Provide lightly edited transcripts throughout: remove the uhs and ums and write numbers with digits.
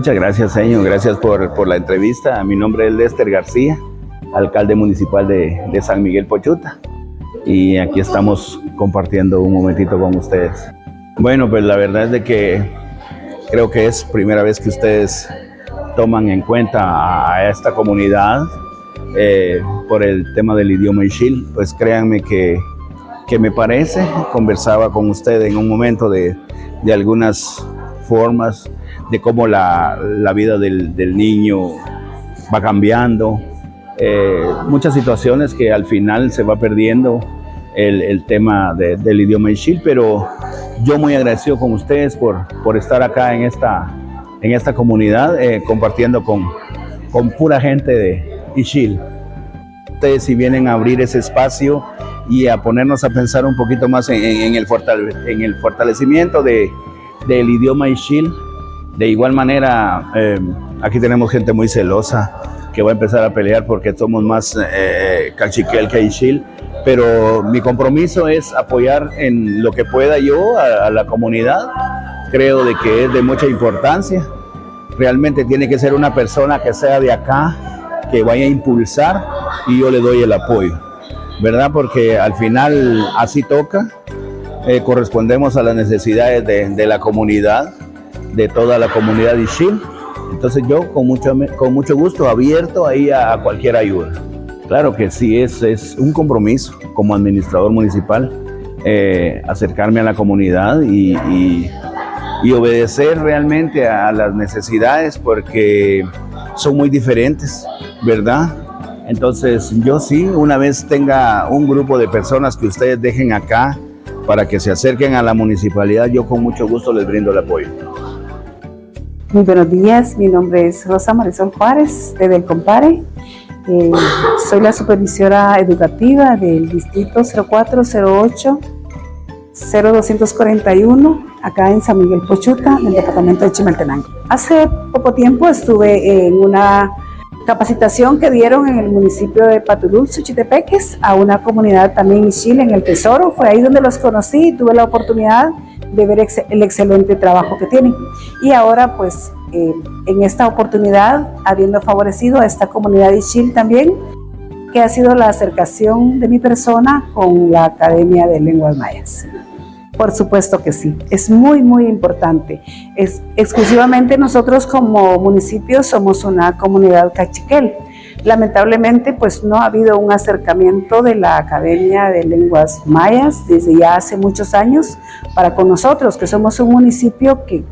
Muchas gracias, señor. Gracias por la entrevista. Mi nombre es Lester García, alcalde municipal de San Miguel Pochuta. Y aquí estamos compartiendo un momentito con ustedes. Bueno, pues la verdad es de que creo que es primera vez que ustedes toman en cuenta a esta comunidad por el tema del idioma Ixil. Pues créanme que me parece, conversaba con ustedes en un momento de algunas formas de cómo la vida del niño va cambiando, muchas situaciones que al final se va perdiendo el tema del idioma Ixil, pero yo muy agradecido con ustedes por estar acá en esta comunidad compartiendo con pura gente de Ixil. Ustedes si vienen a abrir ese espacio y a ponernos a pensar un poquito más en el fortalecimiento del idioma Ixil. De igual manera, aquí tenemos gente muy celosa que va a empezar a pelear porque somos más cachiquel que Ixil, pero mi compromiso es apoyar en lo que pueda yo a la comunidad. Creo de que es de mucha importancia. Realmente tiene que ser una persona que sea de acá, que vaya a impulsar y yo le doy el apoyo, ¿verdad? Porque al final así toca, correspondemos a las necesidades de la comunidad, de toda la comunidad de Ixil. Entonces yo con mucho gusto abierto ahí a cualquier ayuda. Claro que sí, es un compromiso como administrador municipal acercarme a la comunidad y obedecer realmente a las necesidades porque son muy diferentes, ¿verdad? Entonces yo sí, una vez tenga un grupo de personas que ustedes dejen acá para que se acerquen a la municipalidad, yo con mucho gusto les brindo el apoyo. Muy buenos días, mi nombre es Rosa Marisol Juárez, de Del Compare. Soy la supervisora educativa del distrito 0408-0241, acá en San Miguel Pochuta, en el departamento de Chimaltenango. Hace poco tiempo estuve en una capacitación que dieron en el municipio de Patulul, Suchitepeques, a una comunidad también Ixil en El Tesoro. Fue ahí donde los conocí y tuve la oportunidad de ver el excelente trabajo que tienen. Y ahora pues en esta oportunidad, habiendo favorecido a esta comunidad Ixil también, que ha sido la acercación de mi persona con la Academia de Lenguas Mayas. Por supuesto que sí, es muy importante. Exclusivamente nosotros como municipio somos una comunidad cachiquel. Lamentablemente pues no ha habido un acercamiento de la Academia de Lenguas Mayas desde ya hace muchos años para con nosotros, que somos un municipio que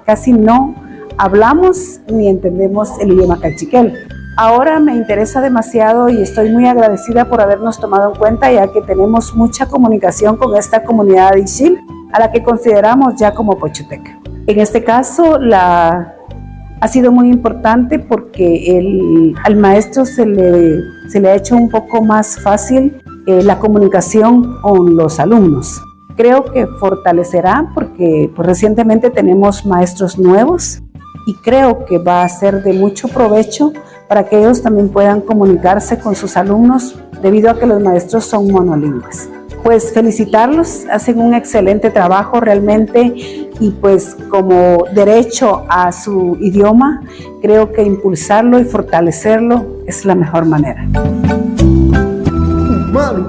casi no hablamos ni entendemos el idioma cachiquel. Ahora me interesa demasiado y estoy muy agradecida por habernos tomado en cuenta, ya que tenemos mucha comunicación con esta comunidad de Ixil, a la que consideramos ya como pochuteca. En este caso ha sido muy importante porque al maestro se le ha hecho un poco más fácil la comunicación con los alumnos. Creo que fortalecerá porque pues, recientemente tenemos maestros nuevos y creo que va a ser de mucho provecho para que ellos también puedan comunicarse con sus alumnos debido a que los maestros son monolingües. Pues felicitarlos, hacen un excelente trabajo realmente y pues como derecho a su idioma, creo que impulsarlo y fortalecerlo es la mejor manera. Mal,